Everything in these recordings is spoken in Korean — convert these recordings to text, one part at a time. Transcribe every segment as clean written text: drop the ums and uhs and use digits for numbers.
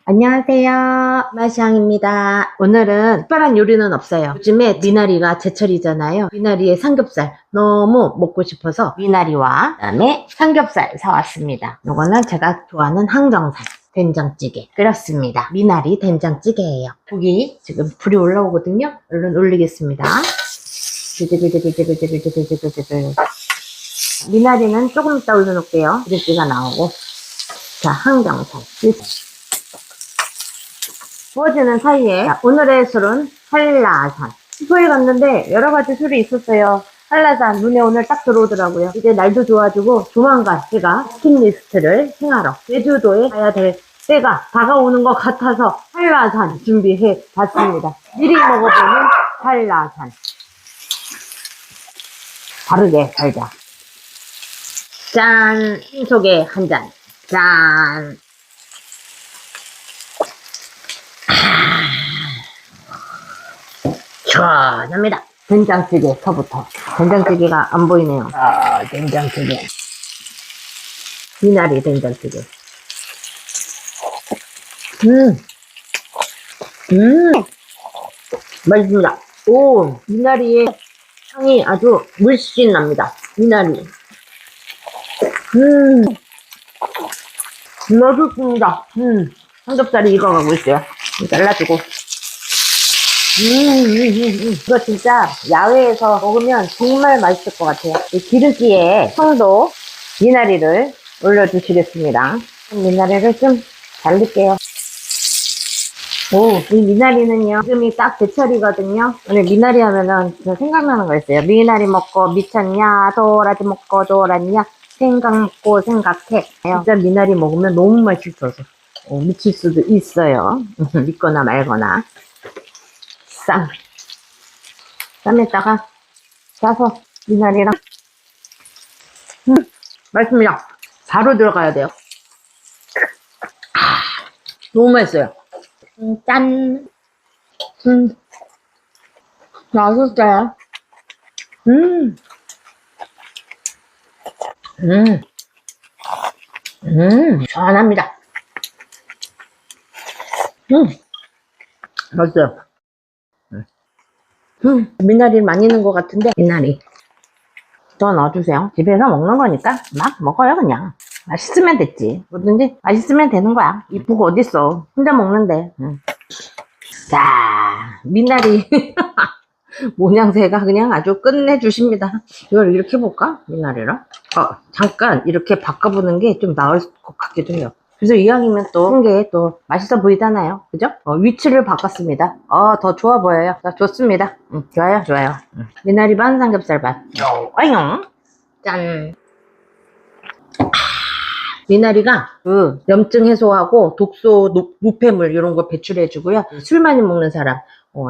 안녕하세요. 마시앙입니다. 오늘은 특별한 요리는 없어요. 요즘에 미나리가 제철이잖아요. 미나리에 삼겹살 너무 먹고 싶어서 미나리와 그다음에 삼겹살 사왔습니다. 이거는 제가 좋아하는 항정살 된장찌개 끓였습니다. 미나리 된장찌개예요. 고기 지금 불이 올라오거든요. 얼른 올리겠습니다. 지글지글지글지글지글지글지글. 미나리는 조금 이따 올려놓을게요. 기름기가 나오고. 자, 항정살. 구워지는 사이에 오늘의 술은 한라산. 슈퍼에 갔는데 여러가지 술이 있었어요. 한라산 눈에 오늘 딱 들어오더라고요. 이제 날도 좋아지고 조만간 제가 스킨리스트를 행하러 제주도에 가야 될 때가 다가오는 것 같아서 한라산 준비해 봤습니다. 미리 먹어보는 한라산. 바르게 달자. 짠! 속에 한 잔. 짠! 시원합니다. 된장찌개서부터. 된장찌개가 안 보이네요. 아, 된장찌개. 미나리 된장찌개. 맛있습니다. 오, 미나리의 향이 아주 물씬 납니다. 미나리. 맛있습니다. 삼겹살이 익어가고 있어요. 잘라주고. 이거 진짜 야외에서 먹으면 정말 맛있을 것 같아요. 이 기름기에 청도 미나리를 올려주시겠습니다. 미나리를 좀 잘 넣을게요. 오, 이 미나리는요, 지금이 딱 제철이거든요. 오늘 미나리 하면은 생각나는 거 있어요. 미나리 먹고 미쳤냐, 도라지 먹고 돌았냐, 생각 먹고 생각해. 진짜 미나리 먹으면 너무 맛있어서 미칠 수도 있어요. 믿거나 말거나. 쌈에다가 싸서 미나리랑 맛있습니다. 바로 들어가야 돼요. 너무 맛있어요. 짠. 맛있어요. 시원합니다. 맛있어요. 미나리 많이 넣은 것 같은데, 미나리 더 넣어주세요. 집에서 먹는 거니까 막 먹어요. 그냥 맛있으면 됐지. 뭐든지 맛있으면 되는 거야. 이쁘고 어딨어. 혼자 먹는데. 자, 미나리 모양새가 그냥 아주 끝내주십니다. 이걸 이렇게 해볼까? 미나리랑 잠깐 이렇게 바꿔보는 게 좀 나을 것 같기도 해요. 그래서 이왕이면 또 한 게 또 맛있어 보이잖아요. 그죠? 위치를 바꿨습니다. 더 좋아 보여요. 자, 좋습니다. 좋아요, 좋아요. 미나리 반 삼겹살 반. 와용. 짠. 미나리가 그 염증 해소하고 독소, 노폐물 이런 거 배출해 주고요. 술 많이 먹는 사람,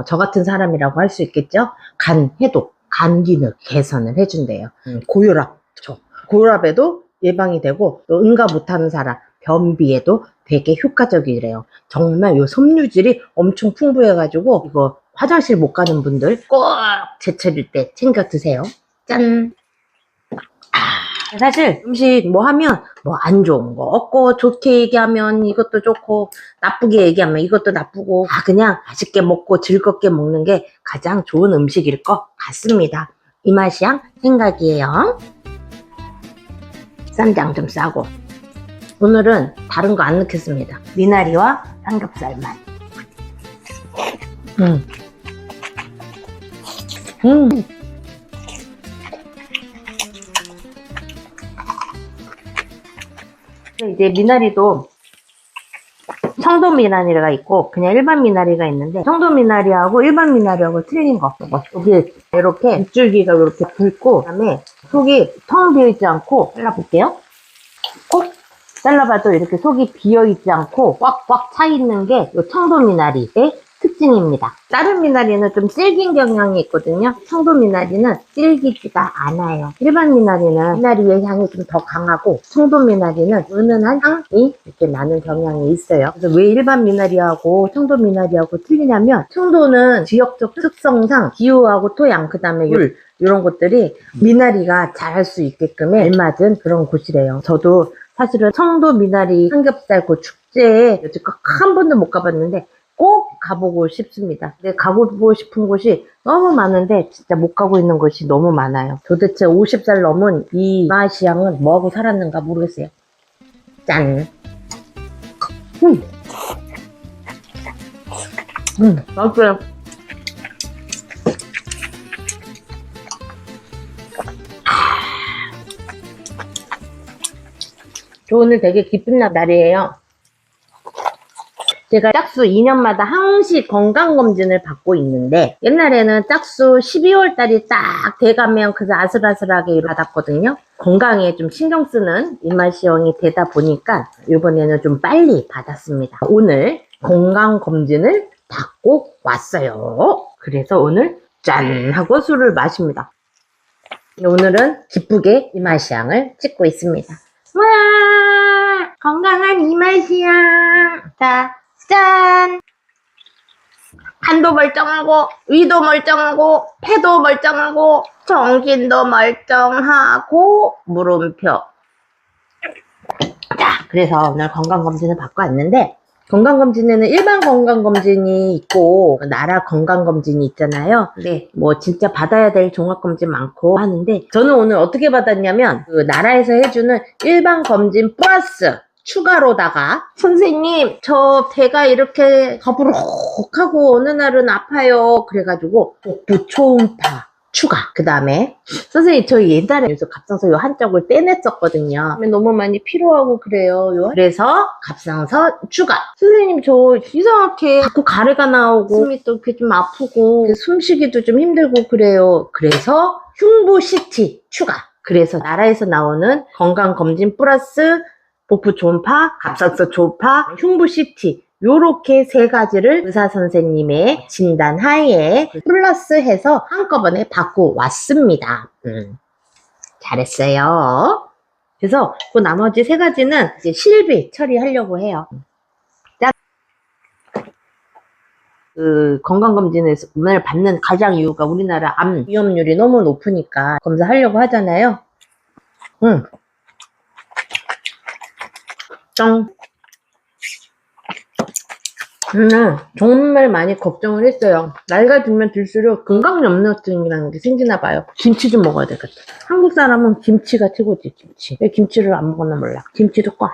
저 같은 사람이라고 할 수 있겠죠? 간 해독, 간 기능 개선을 해준대요. 고혈압, 고혈압에도 예방이 되고 또 응가 못하는 사람, 변비에도 되게 효과적이래요. 정말 요 섬유질이 엄청 풍부해가지고 이거 화장실 못 가는 분들 꼭 제철일 때 챙겨 드세요. 짠! 사실 음식 뭐 하면 뭐 안 좋은 거 없고 좋게 얘기하면 이것도 좋고 나쁘게 얘기하면 이것도 나쁘고 그냥 맛있게 먹고 즐겁게 먹는 게 가장 좋은 음식일 것 같습니다. 이 맛이야 생각이에요. 쌈장 좀 싸고 오늘은 다른 거 안 넣겠습니다. 미나리와 삼겹살만. 이제 미나리도 청도 미나리가 있고 그냥 일반 미나리가 있는데 청도 미나리하고 일반 미나리하고 틀린 거 여기 이렇게 밑줄기가 이렇게 붉고 그다음에 속이 텅 비어있지 않고 잘라볼게요. 꼭 잘라봐도 이렇게 속이 비어있지 않고 꽉꽉 차 있는 게 이 청도 미나리의 특징입니다. 다른 미나리는 좀 질긴 경향이 있거든요. 청도 미나리는 질기지가 않아요. 일반 미나리는 미나리의 향이 좀 더 강하고 청도 미나리는 은은한 향이 이렇게 나는 경향이 있어요. 그래서 왜 일반 미나리하고 청도 미나리하고 틀리냐면 청도는 지역적 특성상 기후하고 토양 그 다음에 물 이런 것들이 미나리가 자랄 수 있게끔 알맞은 그런 곳이래요. 저도 사실은 청도 미나리 삼겹살 그 축제에 여지껏 한 번도 못 가봤는데 꼭 가보고 싶습니다. 근데 가보고 싶은 곳이 너무 많은데 진짜 못 가고 있는 곳이 너무 많아요. 도대체 50살 넘은 이 이마시양은 뭐하고 살았는가 모르겠어요. 짠! 맛있어요. 저 오늘 되게 기쁜 날이에요. 제가 짝수 2년마다 항시 건강검진을 받고 있는데 옛날에는 짝수 12월 달이 딱 돼가면 그래서 아슬아슬하게 받았거든요. 건강에 좀 신경 쓰는 이마시형이 되다 보니까 이번에는 좀 빨리 받았습니다. 오늘 건강검진을 받고 왔어요. 그래서 오늘 짠 하고 술을 마십니다. 오늘은 기쁘게 이마시향을 찍고 있습니다. 와, 건강한 이마시향. 자, 짠! 간도 멀쩡하고 위도 멀쩡하고 폐도 멀쩡하고 정신도 멀쩡하고 물음표. 자, 그래서 오늘 건강검진을 받고 왔는데 건강검진에는 일반 건강검진이 있고 나라 건강검진이 있잖아요. 근데 뭐 진짜 받아야 될 종합검진 많고 하는데 저는 오늘 어떻게 받았냐면 그 나라에서 해주는 일반 검진 플러스 추가로다가 선생님 저 배가 이렇게 더부룩하고 어느 날은 아파요. 그래가지고 복부 초음파 추가. 그 다음에 선생님 저희 옛날에 여기서 갑상선 요 한쪽을 떼냈었거든요. 너무 많이 피로하고 그래요. 그래서 갑상선 추가. 선생님 저 이상하게 자꾸 가래가 나오고 숨이 또 이렇게 좀 아프고 숨쉬기도 좀 힘들고 그래요. 그래서 흉부 CT 추가. 그래서 나라에서 나오는 건강검진 플러스 복부 초음파, 갑상선 초음파, 흉부 CT 요렇게 세 가지를 의사 선생님의 진단 하에 플러스해서 한꺼번에 받고 왔습니다. 잘했어요. 그래서 그 나머지 세 가지는 이제 실비 처리하려고 해요. 짠! 그 건강검진에서 오늘 받는 가장 이유가 우리나라 암 위험률이 너무 높으니까 검사하려고 하잖아요. 짱! 정말 많이 걱정을 했어요. 나이가 들면 들수록 건강염려증이라는 게 생기나 봐요. 김치 좀 먹어야 되겠다. 한국 사람은 김치가 최고지, 김치. 왜 김치를 안 먹었나 몰라. 김치도 꽉.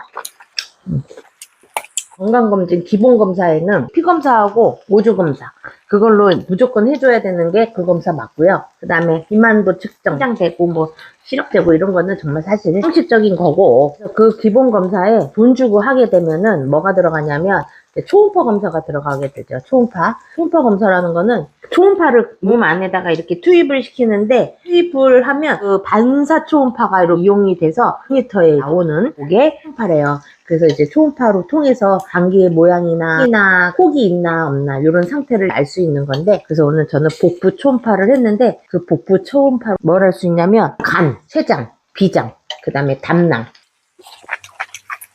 건강검진 기본검사에는 피검사하고 오주검사 그걸로 무조건 해줘야 되는 게 그 검사 맞고요. 그 다음에 비만도 측정, 장되고 뭐 시력되고 이런 거는 정말 사실 형식적인 거고 그 기본검사에 돈 주고 하게 되면은 뭐가 들어가냐면 초음파 검사가 들어가게 되죠. 초음파 검사라는 거는 초음파를 몸 안에다가 이렇게 투입을 시키는데 투입을 하면 그 반사 초음파가 이용이 돼서 모니터에 나오는 그게 초음파래요. 그래서 이제 초음파로 통해서 감기의 모양이나 키나 혹이 있나 없나 이런 상태를 알 수 있는 건데 그래서 오늘 저는 복부 초음파를 했는데 그 복부 초음파 뭘 할 수 있냐면 간, 췌장, 비장, 그 다음에 담낭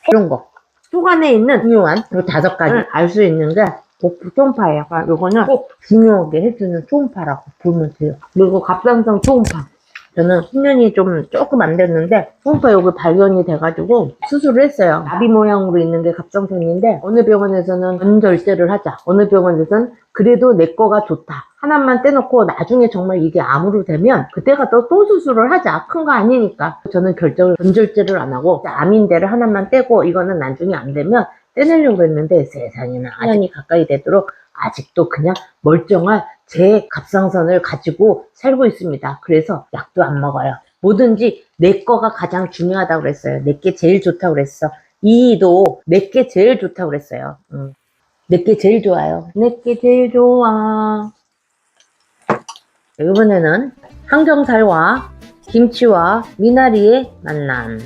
이런 거 속안에 있는 중요한 이 5가지 알 수 있는 게 복부 초음파예요. 그러니까 이거는 꼭 중요하게 해주는 초음파라고 보면 돼요. 그리고 갑상선 초음파 저는 수면이 조금 안 됐는데 초음파 여기 발견이 돼가지고 수술을 했어요. 나비 모양으로 있는 게 갑상선인데 어느 병원에서는 전절제를 하자, 어느 병원에서는 그래도 내 거가 좋다 하나만 떼놓고 나중에 정말 이게 암으로 되면 그때가 또 수술을 하자. 큰 거 아니니까. 저는 결정을 전절제를 안 하고 암인대를 하나만 떼고 이거는 나중에 안 되면 떼내려고 했는데 세상에나 4년이 가까이 되도록 아직도 그냥 멀쩡한 제 갑상선을 가지고 살고 있습니다. 그래서 약도 안 먹어요. 뭐든지 내 거가 가장 중요하다고 그랬어요. 내게 제일 좋다고 그랬어. 이도 내게 제일 좋다고 그랬어요. 내게 제일 좋아요. 내게 제일 좋아. 이번에는 항정살과 김치와 미나리의 만남.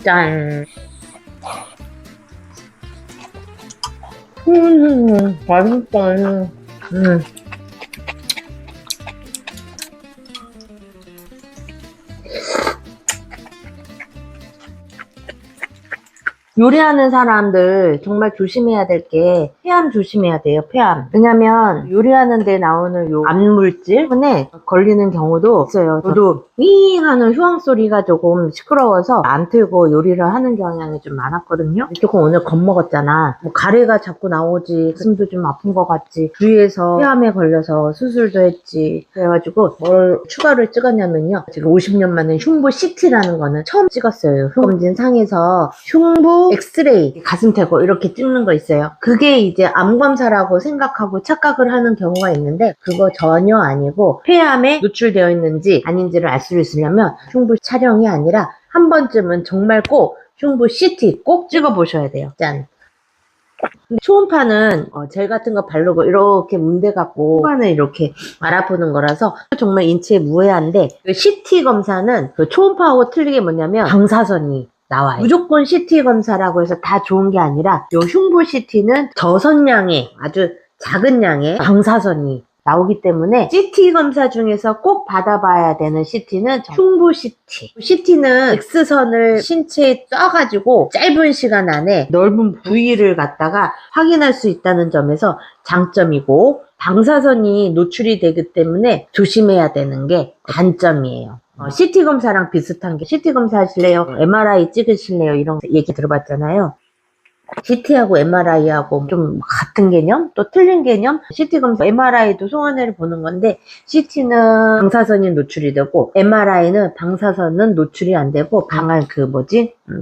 짠! 맛있다. 요리하는 사람들 정말 조심해야 될 게 폐암 조심해야 돼요. 폐암. 왜냐면 요리하는 데 나오는 요 암물질 때문에 걸리는 경우도 있어요. 저도 윙 하는 휴황 소리가 조금 시끄러워서 안 틀고 요리를 하는 경향이 좀 많았거든요. 조금 오늘 겁먹었잖아. 뭐 가래가 자꾸 나오지, 가슴도 좀 아픈 것 같지, 주위에서 폐암에 걸려서 수술도 했지. 그래가지고 뭘 추가를 찍었냐면요, 지금 50년 만에 흉부 CT라는 거는 처음 찍었어요. 검진 상에서 흉부 엑스레이 가슴 대고 이렇게 찍는 거 있어요. 그게 이제 암검사라고 생각하고 착각을 하는 경우가 있는데 그거 전혀 아니고 폐암에 노출되어 있는지 아닌지를 알 수 있으려면 흉부 촬영이 아니라 한 번쯤은 정말 꼭 흉부 CT 꼭 찍어 보셔야 돼요. 짠. 초음파는 젤 같은 거 바르고 이렇게 문대 갖고 후반을 이렇게 알아보는 거라서 정말 인체에 무해한데, 그 CT 검사는 그 초음파하고 틀리게 뭐냐면 방사선이 나와요. 무조건 CT 검사라고 해서 다 좋은 게 아니라 요 흉부 CT는 저선량의 아주 작은 양의 방사선이 나오기 때문에 CT 검사 중에서 꼭 받아봐야 되는 CT는 흉부 CT. CT는 X선을 신체에 쏴가지고 짧은 시간 안에 넓은 부위를 갖다가 확인할 수 있다는 점에서 장점이고, 방사선이 노출이 되기 때문에 조심해야 되는 게 단점이에요. CT 검사랑 비슷한 게, CT 검사 하실래요? MRI 찍으실래요? 이런 얘기 들어봤잖아요. CT하고 MRI하고 좀 같은 개념? 또 틀린 개념? CT 검사, MRI도 송환회를 보는 건데 CT는 방사선이 노출이 되고 MRI는 방사선은 노출이 안 되고 강한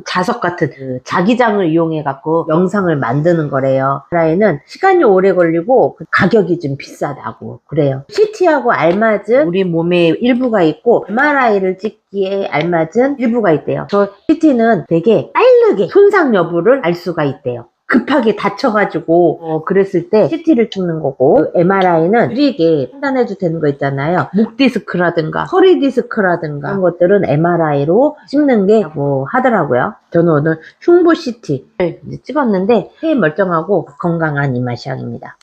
자석 같은 그 자기장을 이용해 갖고 영상을 만드는 거래요. MRI는 시간이 오래 걸리고 가격이 좀 비싸다고 그래요. CT하고 알맞은 우리 몸의 일부가 있고 MRI를 찍기에 알맞은 일부가 있대요. 저 CT는 되게 빠르게 손상 여부를 알 수가 있대요. 급하게 다쳐가지고 그랬을 때 CT를 찍는 거고, MRI는 느리게 판단해도 되는 거 있잖아요. 목 디스크라든가 허리 디스크라든가 그런 것들은 MRI로 찍는 게 하더라고요. 저는 오늘 흉부 CT를 찍었는데 폐 멀쩡하고 건강한 이마시앙입니다.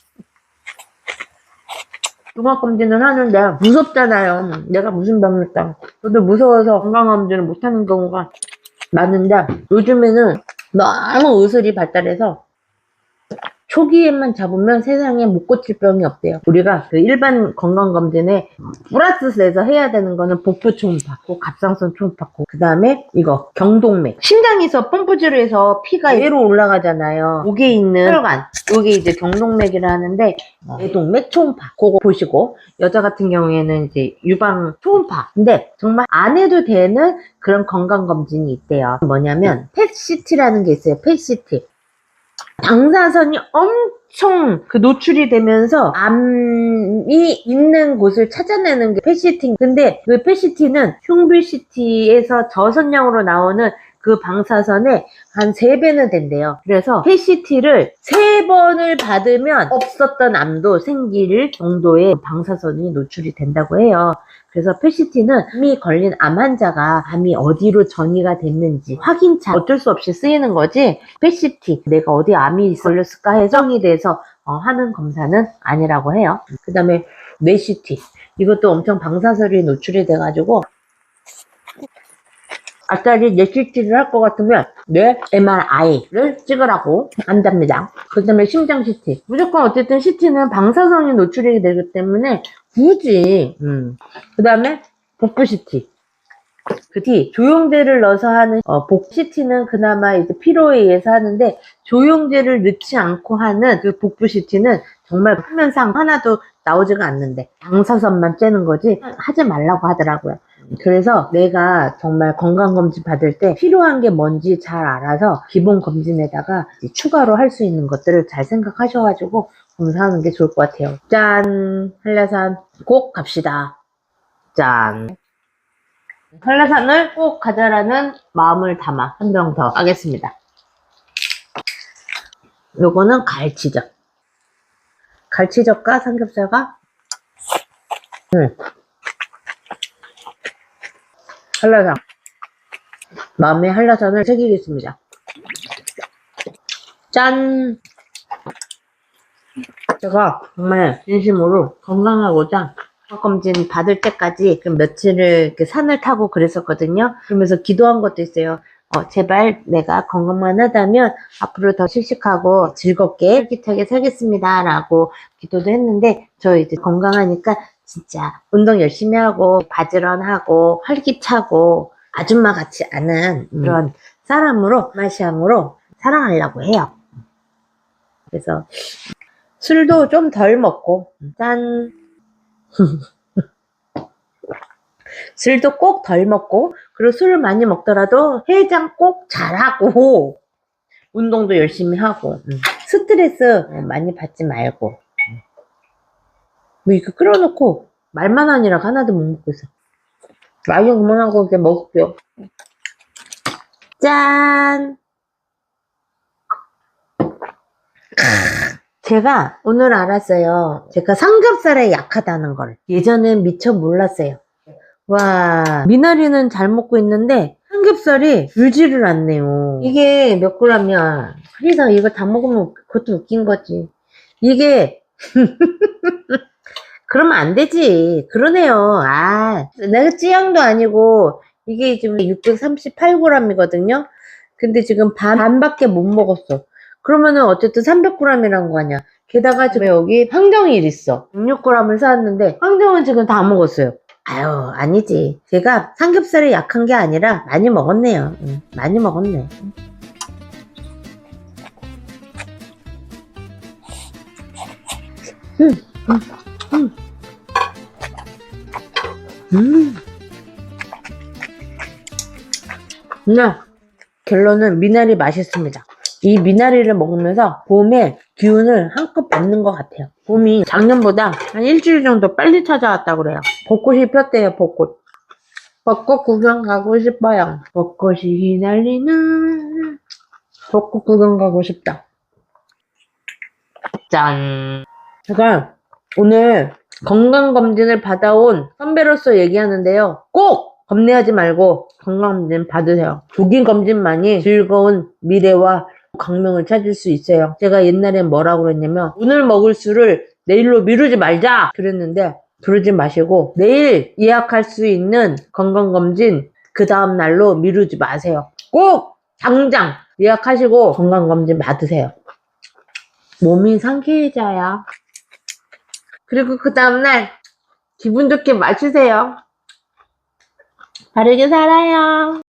종합검진을 하는데 무섭잖아요. 내가 무슨 병일까. 저도 무서워서 건강검진을 못하는 경우가 많은데 요즘에는 너무 의술이 발달해서 초기에만 잡으면 세상에 못 고칠 병이 없대요. 우리가 그 일반 건강검진에 플러스해서 해야 되는 거는 복부 초음파, 갑상선 초음파, 그 다음에 이거 경동맥, 심장에서 펌프질을 해서 피가 위로 올라가잖아요. 목에 있는 혈관, 이게 이제 경동맥이라 하는데 대동맥 초음파 그거 보시고, 여자 같은 경우에는 이제 유방 초음파. 근데 정말 안 해도 되는 그런 건강검진이 있대요. 뭐냐면 펫CT라는 게 있어요. 펫CT. 방사선이 엄청 노출이 되면서 암이 있는 곳을 찾아내는 게 펫CT. 근데 그 펫CT는 흉부 CT에서 저선량으로 나오는 그 방사선의 한 3배는 된대요. 그래서 펫CT를 3번을 받으면 없었던 암도 생길 정도의 방사선이 노출이 된다고 해요. 그래서 펫CT는 암이 걸린 암 환자가 암이 어디로 전이가 됐는지 확인차 어쩔 수 없이 쓰이는 거지, 펫CT 내가 어디 암이 걸렸을까 해서 정이 돼서 하는 검사는 아니라고 해요. 그 다음에 뇌CT, 이것도 엄청 방사선이 노출이 돼가지고 아싸리 뇌CT를 할 것 같으면 뇌 MRI를 찍으라고 한답니다. 그 다음에 심장 CT, 무조건 어쨌든 CT는 방사선이 노출이 되기 때문에 굳이 그 다음에 복부 CT, 그 뒤 조영제를 넣어서 하는 복 CT는 그나마 이제 필요에 의해서 하는데, 조영제를 넣지 않고 하는 그 복부 CT는 정말 화면상 하나도 나오지가 않는데 방사선만 쬐는 거지 하지 말라고 하더라고요. 그래서 내가 정말 건강검진 받을 때 필요한 게 뭔지 잘 알아서 기본 검진에다가 추가로 할 수 있는 것들을 잘 생각하셔가지고 검사하는 게 좋을 것 같아요. 짠! 한라산 꼭 갑시다. 짠! 한라산을 꼭 가자라는 마음을 담아 한 병 더 하겠습니다. 요거는 갈치젓. 갈치젓과 삼겹살과 한라산. 마음의 한라산을 새기겠습니다. 짠! 제가 정말 진심으로 건강하고자 검진 받을 때까지 그 며칠을 이렇게 산을 타고 그랬었거든요. 그러면서 기도한 것도 있어요. 제발 내가 건강만 하다면 앞으로 더 씩씩하고 즐겁게 활기차게 살겠습니다 라고 기도도 했는데, 저 이제 건강하니까 진짜 운동 열심히 하고 바지런하고 활기차고 아줌마 같지 않은 그런 사람으로, 마시앙으로 살아가려고 해요. 그래서 술도 좀 덜 먹고, 짠. 술도 꼭 덜 먹고, 그리고 술을 많이 먹더라도 해장 꼭 잘하고, 운동도 열심히 하고, 스트레스 많이 받지 말고. 뭐 이거 끓여놓고 말만 하니라 하나도 못 먹고 있어. 말 좀 그만하고 이제 먹을게요. 짠! 제가 오늘 알았어요. 제가 삼겹살에 약하다는 걸. 예전엔 미처 몰랐어요. 와, 미나리는 잘 먹고 있는데 삼겹살이 줄지를 않네요. 이게 몇 그램이야. 그래서 이거 다 먹으면 그것도 웃긴 거지. 이게 그러면 안 되지. 그러네요. 아, 내가 찌양도 아니고 이게 지금 638g이거든요. 근데 지금 반밖에 못 먹었어. 그러면은 어쨌든 300g이란 거 아니야. 게다가 지금 여기 황정일 있어. 6g을 사왔는데 황정은 지금 다 먹었어요. 아유, 아니지. 제가 삼겹살이 약한 게 아니라 많이 먹었네요. 많이 먹었네. 그냥 결론은 미나리 맛있습니다. 이 미나리를 먹으면서 봄에 기운을 한껏 받는 것 같아요. 봄이 작년보다 한 일주일 정도 빨리 찾아왔다고 그래요. 벚꽃이 폈대요, 벚꽃. 벚꽃 구경 가고 싶어요. 벚꽃이 휘날리는 벚꽃 구경 가고 싶다. 짠. 제가 오늘 건강검진을 받아온 선배로서 얘기하는데요. 꼭 겁내하지 말고 건강검진 받으세요. 조기검진만이 즐거운 미래와 강명을 찾을 수 있어요. 제가 옛날엔 뭐라고 그랬냐면, 오늘 먹을 술을 내일로 미루지 말자 그랬는데, 그러지 마시고 내일 예약할 수 있는 건강검진 그 다음 날로 미루지 마세요. 꼭 당장 예약하시고 건강검진 받으세요. 몸이 상쾌해져요. 그리고 그 다음날 기분 좋게 마시세요. 바르게 살아요.